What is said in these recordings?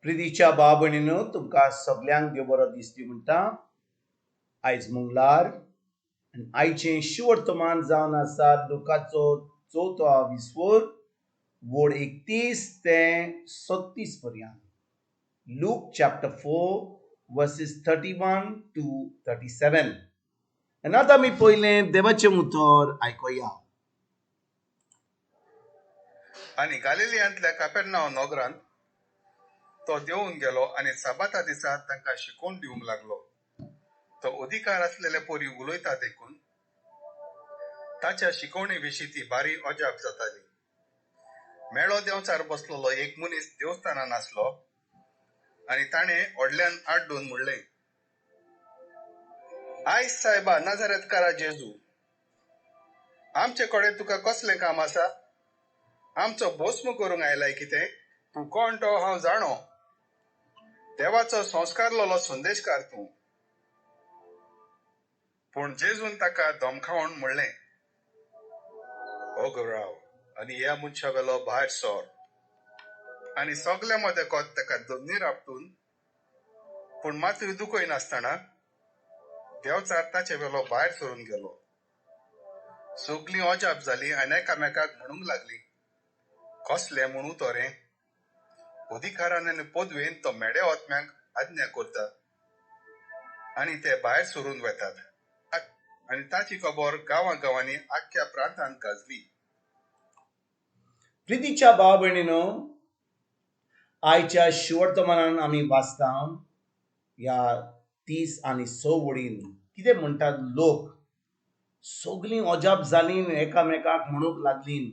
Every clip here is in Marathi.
प्रितीच्या भाव भयणीनो, तुमकां सगळ्यांक देव बरो दीस दिवं म्हणटा. आयज मंगळार आनी आयचें शिवर्तमान जावन आसा लुकाचो 4वा विस्वोर वोड 31 ते 36 पर्यंत. Look chapter 4 verses 31 to 37. आनी आतां आमी पयलें देवाचें उतर आयकुया. आनी गालिलियांतल्या कापेर्नाव नगरांत तो देंवून गेलो आनी साबाता दिसा तांकां शिकोवन दिवंक लागलो. तो अधिकार आसलेले पोरी उलयता देखून ताच्या शिकवणे विशीं ती बारी अजाप जाताली. मेळो देंवचार बसलेलो एक मनीस देवस्थानांत आसलो आनी ताणें व्हडल्यान आड्डून म्हणलें, आयज सायबा नाजारेतकारा जेजू, आमचे कडेन तुका कसलें काम आसा? आमचो भस्म करूंक आयलाय कितें? तूं कोण तो हांव जाणो. देवाचो संस्कारलेलो संदेशकार तूं. पूण जेजून ताका धमकावन म्हणलें, राव आनी ह्या मनशा वेलो भायर सर. आनी सगल्या मदेकोत ताका दोनीर आपटून पूण मात्र दुखय नासतना देवचार ताचे वेलो भायर सरून गेलो. सगळीं अजाप जाली आनी एकामेकाक म्हणूंक लागली, कसलें म्हूण उतोरें. अधिकारान आनी पदवेन तो मेड्या ओतम्यांक आज्ञा करता आनी ते भायर सरून वेतात. आनी ताची खबर गांवांनी आख्ख्या प्रांतांत गाजली. प्रितीच्या भाव भयणीनो, आयच्या शिवर्तमानान आमी वाचता ह्या 30 आनी 6 वडीन कितें म्हणटात लोक. सगळीं अजाप जालीं, एकामेकाक म्हणूंक लागलीं,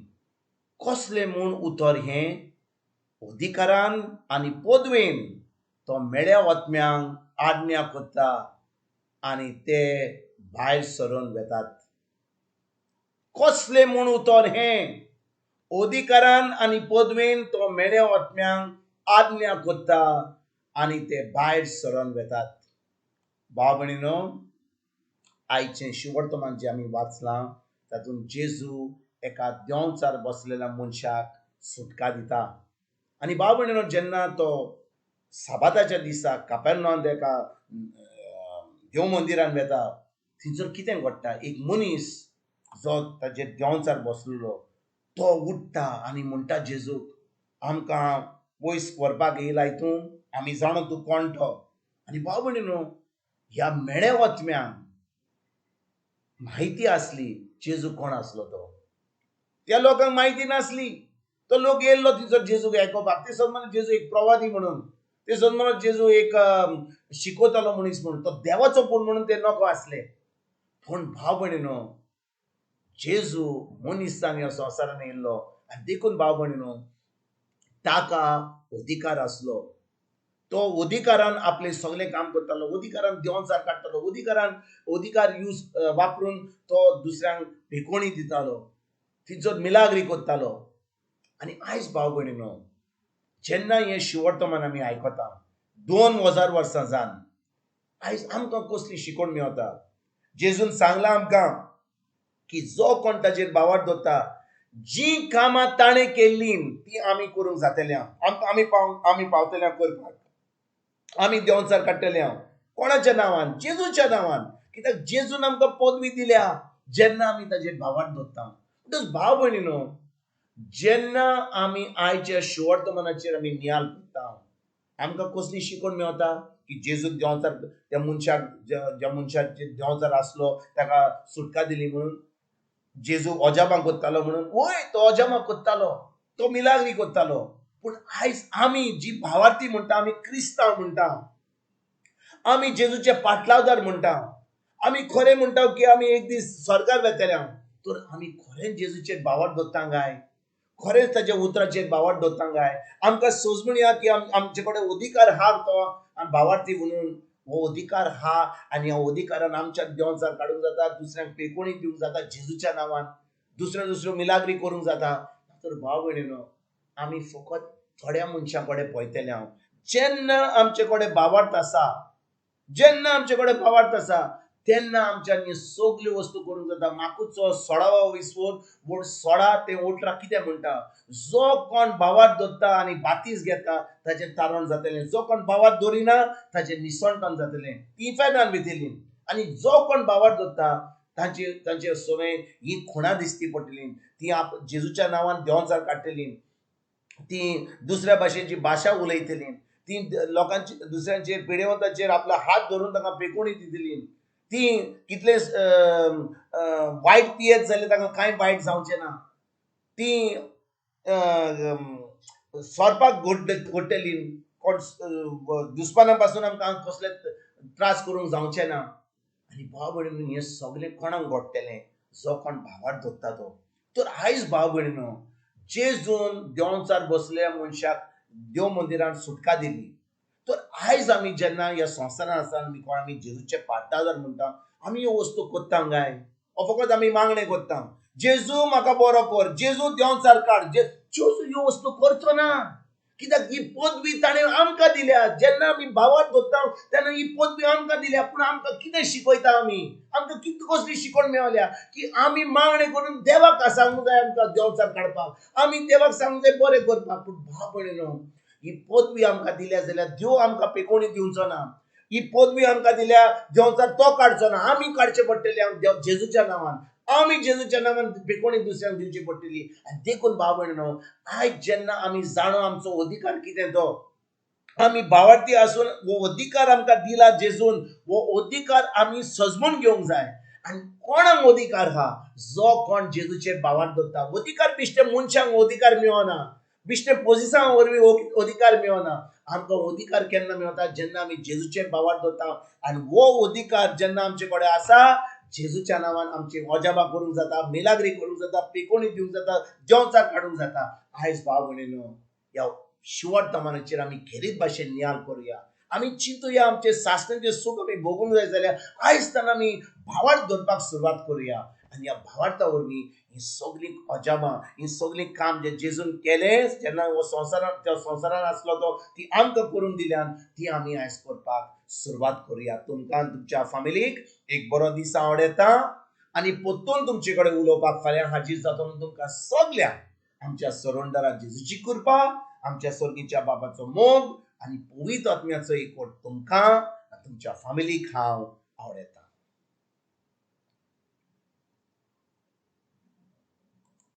कसलें म्हूण उतर हें. अधिकारान आनी पदवेन तो मेड्या ओतम्यांक आज्ञा करता आनी ते भायर सरून वेतात. कसलें म्हूण उतर हें. अधिकारान आनी पदवेन तो मेड्या ओतम्यांक आज्ञा करता आनी ते भायर सरून वेतात. भाव भयणीनो, आयचें शिवर्तमान जें आमी वाचलां तातूंत जेजू एका देंवचार बसलेल्या मनशाक सुटका दिता. आनी भाव भयणीनो, जेन्ना तो साबाताच्या दिसा कापेर्नावांत एका देव मंदिरान वता, थंयसर कितें घडटा. एक मनीस जो ताजेर देंवचार बसलेलो तो उठ्ठा आनी म्हणटा जेजूक, आमकां पयस व्हरपाक येयला हितून, आमी जाणो तूं कोण तो. आनी भाव भयणीनो, ह्या मेड्या ओतम्यांक म्हायती आसली जेजू कोण आसलो तो. त्या लोकांक म्हायती नासली. तो लोक येयल्लो थंयसर जेजूक आयकोपाक. ते समज जेजू एक प्रवादी म्हणून, ते समज जेजू एक शिकोवतालो मनीस म्हणून, तो देवाचो पूण म्हणून ते नकळो आसले. पूण भाव भयणीनो, जेजू मनीस जावन ह्या संवसारान येयल्लो आनी देखून भाव भयणीनो, ताका अधिकार आसलो. तो अधिकारान आपलें सगळें काम करतालो. अधिकारान देंवचार काडटालो. अधिकार वापरून तो दुसऱ्यांक भिकोणी दितालो. थंयसर मिलाग्री करतालो. आनी आयज भाव भयणीनो, जेन्ना हें शिवर्तमान आमी आयकता 2000 वर्सां जावन, आयज आमकां कसली शिकवण मेळटा. जेजून सांगलां आमकां की जो कोण ताजेर बावार दवरता, जीं कामां ताणें केल्लीं ती आमी करूंक जातलीं. आमी पावतलीं करपाक. आमी देंवचार काडटलीं. कोणाच्या नांवान? जेजूच्या नांवान. कित्याक जेजून आमकां पदवी दिल्या जेन्ना आमी ताजेर बावार दवरता. म्हणटच भाव भयणीनो, जेन्ना आमी आयच्या शिवर्तमानाचेर आमी नियाळ करता, आमकां कसली शिकवण मेळटा की जेजूक देंवचार, त्या मनशाक ज्या मनशाचेर देंवचार आसलो ताका सुटका दिली म्हणून. जेजू अजापां करतालो म्हणून. वय, तो अजापां करतालो, तो मिलाग्री करतालो. पूण आयज आमी जी भावार्थी म्हणटा, आमी क्रिस्तांव म्हणटा, आमी जेजूचे पाटलावदार म्हणटा, आमी खरें म्हणटा की आमी एक दीस स्वर्गार वेतले, तर आमी खरें जेजूचेर बावार दवरता काय? खरेंच ताच्या उतराचेर बावार दवरता काय? आमकां सोजमणी हा की आमचे कडेन अधिकार हा तो भावार्थी म्हणून. हो अधिकार हा आनी ह्या अधिकारान आमच्या देंवचार काडूंक जाता, दुसऱ्यांक पेकोणी दिवंक जाता जेजूच्या नांवान, दुसऱ्यो मिलाग्री करूंक जाता. तर भाव भयणीनो, आमी फकत थोड्या मनशां कडेन पळयतले. जेन्ना आमचे कडेन बावार्थ आसा, तेन्ना आमच्यानी सगल्यो वस्तू करूंक जाता. माकुचो 16वा विस्वोर म्हूण 16 ते 18 कितें म्हणटा, जो कोण भावार धरता आनी बातीस घेता ताचें तारण जातलें, जो कोण भावार धरिना ताचें निसंतान जातलें. ती इफेक्टान भितरली. आनी जो कोण भावार धरता तांचे सगळे ही खुणां दिसती पडटली. ती जेजूच्या नांवान देंवचार काडटली. ती दुसऱ्या भाशेची भाशा उलयतली. ती लोकांची दुसऱ्यांचेर पिडेवंतांचेर आपलो हात धरून तांकां पेकोवणी दितली. ती कितले वायट पियेत जाल्यार तांकां कांय वायट जावचें ना. ती सोरपाक घोडटली. दुस्माना पासून आमकां कसले त्रास करूंक जावचे ना. आनी भाव भयणीनो, हें सगळें कोणाक घडटलें, जो कोण भावार धरता तो. तर आयज भाव भयणीनो, जेजून देंवचार बसलेल्या मनशाक देव मंदिरांत सुटका दिली. तर आयज आमी जेन्ना ह्या संवसारांत आसा आनी कोण आमी जेजूचे पाठदार म्हणटा, आमी ह्यो वस्तू कोत्ता काय? फकत आमी मागणें कोत्ता, जेजू म्हाका बरो कर, जेजू देंवचार काड. जेजू ह्यो वस्तू करचो ना. कित्याक ही पदवी ताणें आमकां दिल्या. जेन्ना आमी भावार धरता तेन्ना ही पदवी आमकां दिल्या. पूण आमकां कितें शिकयता आमी? आमकां कसली शिकवण मेळल्या की आमी मागणें करून देवाक सांगूंक जाय आमकां देंवचार काडपाक. आमी देवाक सांगूंक जाय बरें करपाक. पूण भाव भयणीनो, ही पदवी आमकां दिल्या जाल्यार देव आमकां पेकोवणी दिवचो ना. ही पदवी आमकां दिल्या, देंवचार तो काडचो ना, आमी काडचें पडटलें जेजूच्या नांवान. आमी जेजूच्या नांवान पेकोवणी दुसऱ्यांक दिवची पडटली. आनी देखून भाव भयणीनो, आयज जेन्ना आमी जाणो आमचो अधिकार कितें तो, आमी भावार्थी आसून हो अधिकार आमकां दिला जेजून, हो अधिकार आमी सजमून घेवंक जाय. आनी कोणाक अधिकार हा? जो कोण जेजूचेर भावार धरता. अधिकार बिश्टे मनशांक अधिकार मेळना, बिश्टे पोजिसां वरवीं अधिकार मेळना. आमकां अधिकार केन्ना मेळटा? जेन्ना आमी जेजूचेर भावार धरता. आनी हो अधिकार जेन्ना आमचे कडेन आसा, जेजूच्या नांवान आमची अजापां करूंक जाता, मिलाग्री करूंक जाता, पेकोवणी दिवंक जाता, देंवचार काडूंक जाता. आयज भाव भयणीनो, ह्या शेवट तमानाचेर आमी खेरीत भाशेन नियाळ करुया. आमी चिंतुया, आमचे सासणाचें सूख आमी भोगूंक जाय जाल्यार आयज तान आमी भावार्थ धरपाक सुरवात करुया. आनी ह्या भावार्था वरवीं ही सगळीं अजापां, ही सगळीं काम जे जेजून केलें, जेन्ना हो संवसारांत आसलो तो, ती आमकां करून दिल्यान, ती आमी आयज करपाक सुरवात करुया. तुमकां तुमच्या फॅमिलीक एक बरो दीस हांव येता आनी परतून तुमचे कडेन उलोवपाक फाल्यां हाजीर जाता. तुमकां सगल्यांक आमच्या सरोंडरा जेजूची कृपा, आमच्या सर्गीच्या बाबाचो मोग आनी पवित्र आत्म्याचो एकवट तुमकां तुमच्या फॅमिलीक हांव आवडटा.